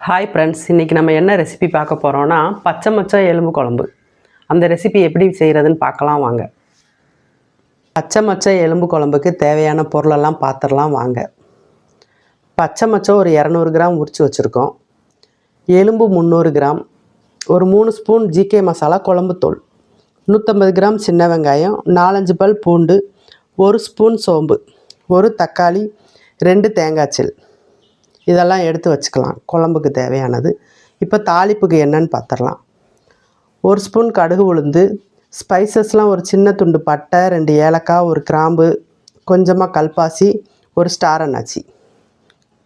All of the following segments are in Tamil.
ஹாய் ஃப்ரெண்ட்ஸ், இன்றைக்கி நம்ம என்ன ரெசிபி பார்க்க போகிறோன்னா பச்சை மொச்சை எலும்பு குழம்பு. அந்த ரெசிபி எப்படி செய்கிறதுன்னு பார்க்கலாம் வாங்க. பச்சை மொச்சை எலும்பு குழம்புக்கு தேவையான பொருளெல்லாம் பார்த்துடலாம் வாங்க. பச்சை மொச்சை ஒரு 200 கிராம் உரித்து வச்சுருக்கோம். எலும்பு 300 கிராம், ஒரு 3 ஸ்பூன் ஜிகே மசாலா குழம்புத்தூள், 150 கிராம் சின்ன வெங்காயம், 4-5 பல் பூண்டு, 1 ஸ்பூன் சோம்பு, ஒரு தக்காளி, 2 தேங்காய்ச்சில், இதெல்லாம் எடுத்து வச்சுக்கலாம் குழம்புக்கு தேவையானது. இப்போ தாளிப்புக்கு என்னன்னு பார்த்துடலாம். 1 ஸ்பூன் கடுகு உளுந்து, ஸ்பைசஸ்லாம் ஒரு சின்ன துண்டு பட்டை, 2 ஏலக்காய், 1 கிராம்பு, கொஞ்சமாக கல்பாசி, ஒரு ஸ்டார் அன்னாச்சி,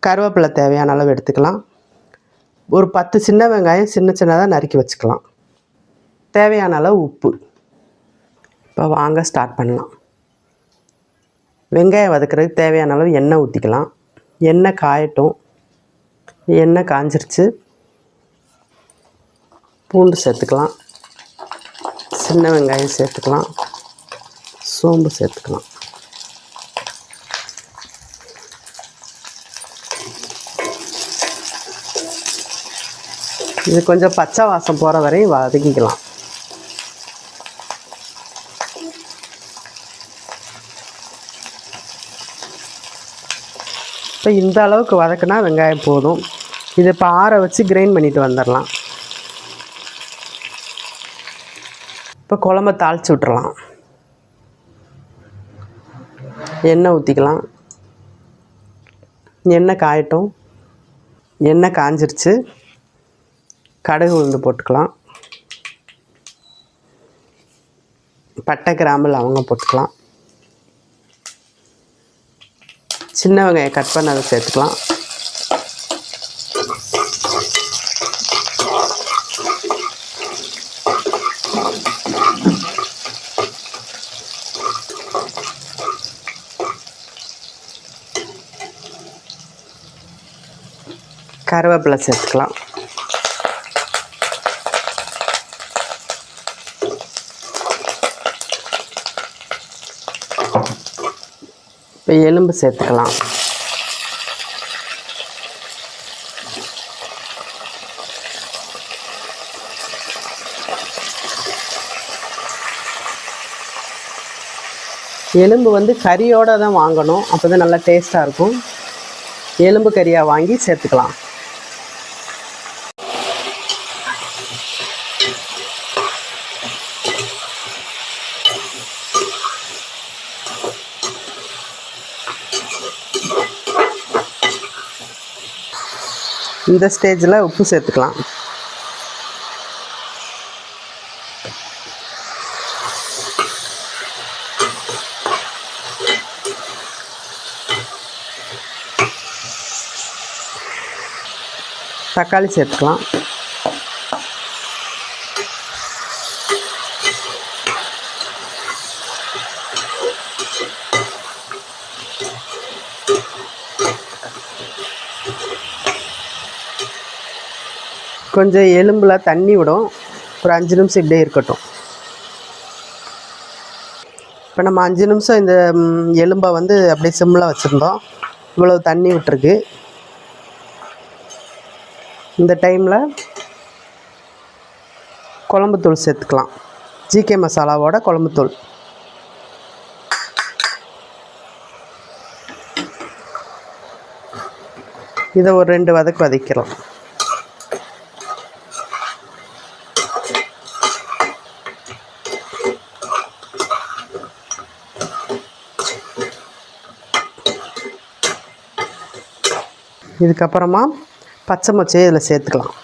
கருவேப்பிலை தேவையான அளவு எடுத்துக்கலாம். ஒரு 10 சின்ன வெங்காயம் சின்ன சின்னதாக நறுக்கி வச்சுக்கலாம். தேவையான அளவு உப்பு. இப்போ வாங்க ஸ்டார்ட் பண்ணலாம். வெங்காயம் வதக்கிறதுக்கு தேவையான அளவு எண்ணெய் ஊற்றிக்கலாம். எண்ணெய் காயட்டும். எண்ணெய் காஞ்சிருச்சு. பூண்டு சேர்த்துக்கலாம், சின்ன வெங்காயம் சேர்த்துக்கலாம், சோம்பு சேர்த்துக்கலாம். இது கொஞ்சம் பச்சை வாசம் போகிற வரையும் வதக்கிக்கலாம். இப்போ இந்த அளவுக்கு வதக்குனா வெங்காயம் போதும். இதை இப்போ ஆற வச்சு கிரைண்ட் பண்ணிட்டு வந்துடலாம். இப்போ குழம்ப தாளித்து விட்டுறலாம். எண்ணெய் ஊற்றிக்கலாம். எண்ணெய் காயட்டும். எண்ணெய் காஞ்சிருச்சு. கடுகு உளுந்து போட்டுக்கலாம். பட்டை கிராம்பு லவங்கம் போட்டுக்கலாம். சின்ன வெங்காயம் கட் பண்ணதை சேர்த்துக்கலாம். கருவேப்பிலை சேர்த்துக்கலாம். இப்போ எலும்பு சேர்த்துக்கலாம். எலும்பு வந்து கறியோடு தான் வாங்கணும், அப்போ தான் நல்லா டேஸ்ட்டாக இருக்கும். எலும்பு கறியாக வாங்கி சேர்த்துக்கலாம். இந்த ஸ்டேஜில் உப்பு சேர்த்துக்கலாம். தக்காளி சேர்த்துக்கலாம். கொஞ்சம் எலும்பில் தண்ணி விடும். ஒரு 5 நிமிஷம் இப்படியே இருக்கட்டும். இப்போ நம்ம 5 நிமிஷம் இந்த எலும்பை வந்து அப்படியே சிம்மில் வச்சுருந்தோம். இவ்வளவு தண்ணி விட்டுருக்கு. இந்த டைமில் குழம்புத்தூள் சேர்த்துக்கலாம். ஜிகே மசாலாவோட குழம்புத்தூள். இதை ஒரு 2 வதக்கு வதக்கிறோம். இதுக்கப்புறமா பச்சை மொச்சையை இதில் சேர்த்துக்கலாம்.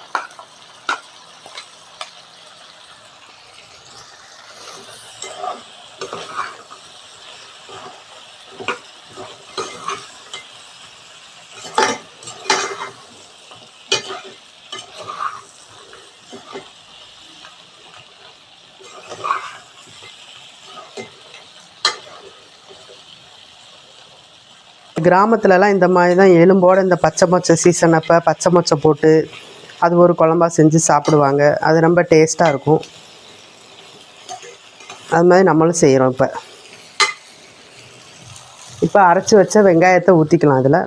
கிராமத்துலலாம் இந்த மாதிரி தான் எலும்போடு இந்த பச்சை மொச்சை சீசன் அப்போ பச்சை மொச்சை போட்டு அது ஒரு குழம்பா செஞ்சு சாப்பிடுவாங்க. அது ரொம்ப டேஸ்ட்டாக இருக்கும். அது மாதிரி நம்மளும் செய்கிறோம். இப்போ அரைச்சி வச்ச வெங்காயத்தை ஊற்றிக்கலாம். அதில்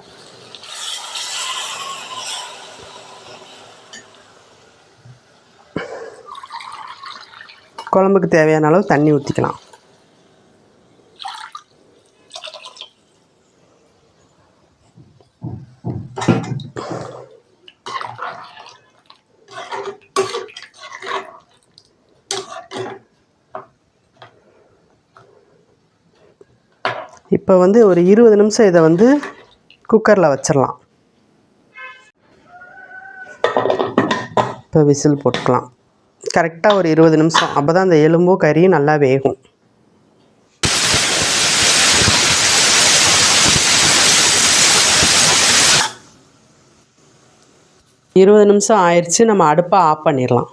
குழம்புக்கு தேவையான அளவு தண்ணி ஊற்றிக்கலாம். இப்போ ஒரு 20 நிமிஷம் இதை குக்கரில் வச்சிடலாம். இப்போ விசில் போட்டுக்கலாம். கரெக்டாக ஒரு 20 நிமிஷம். அப்போ தான் அந்த எலும்பும் கறியும் நல்லா வேகும். இருபது நிமிஷம் ஆயிடுச்சு. நம்ம அடுப்பை ஆஃப் பண்ணிடலாம்.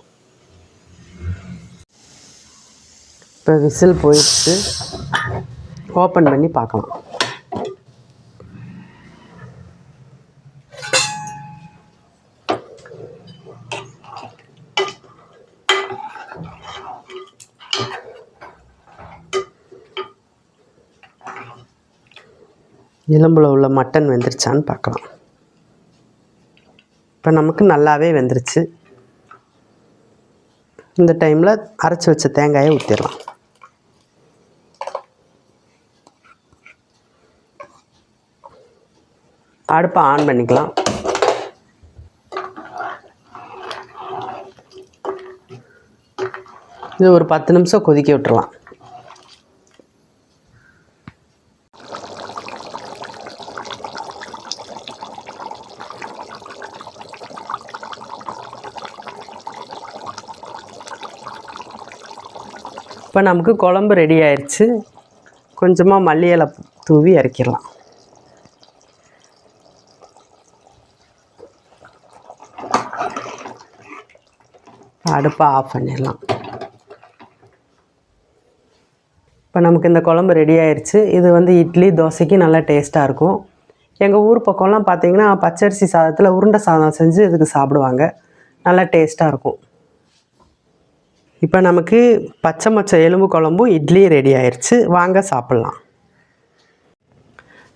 இப்போ விசில் போயிடுச்சு. ஓப்பன் பண்ணி பார்க்கலாம். எலும்பில் உள்ள மட்டன் வெந்துருச்சான்னு பார்க்கலாம். இப்போ நமக்கு நல்லாவே வெந்துருச்சு. இந்த டைமில் அரைச்சி வச்ச தேங்காயை ஊற்றிடலாம். அடுப்பை ஆன் பண்ணிக்கலாம். இது ஒரு 10 நிமிஷம் கொதிக்க விட்டுறலாம். இப்போ நமக்கு குழம்பு ரெடி ஆயிடுச்சு. கொஞ்சமாக மல்லி இலை தூவி இறக்கிடலாம். அடுப்பை ஆஃப் பண்ணிடலாம். இப்போ நமக்கு இந்த குழம்பு ரெடி ஆயிடுச்சு. இது இட்லி தோசைக்கு நல்லா டேஸ்ட்டாக இருக்கும். எங்கள் ஊர் பக்கம்லாம் பார்த்திங்கன்னா பச்சரிசி சாதத்தில் உருண்டை சாதம் செஞ்சு இதுக்கு சாப்பிடுவாங்க. நல்லா டேஸ்ட்டாக இருக்கும். இப்போ நமக்கு பச்சை மொச்சை எலும்பு குழம்பும் இட்லி ரெடி ஆயிடுச்சு. வாங்க சாப்பிட்லாம்.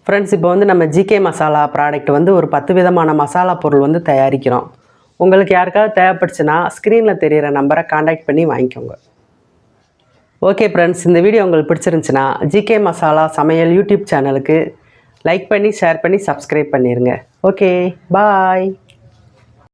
ஃப்ரெண்ட்ஸ், இப்போ நம்ம ஜிகே மசாலா ப்ராடக்ட் ஒரு 10 விதமான மசாலா பொருள் தயாரிக்கிறோம். உங்களுக்கு யாருக்காவது தேவைப்படுச்சுன்னா ஸ்க்ரீனில் தெரிகிற நம்பரை காண்டாக்ட் பண்ணி வாங்கிக்கோங்க. ஓகே ஃப்ரெண்ட்ஸ், இந்த வீடியோ உங்களுக்கு பிடிச்சிருந்துச்சுன்னா ஜிகே மசாலா சமையல் யூடியூப் சேனலுக்கு லைக் பண்ணி ஷேர் பண்ணி சப்ஸ்கிரைப் பண்ணிடுங்க. ஓகே, பாய்.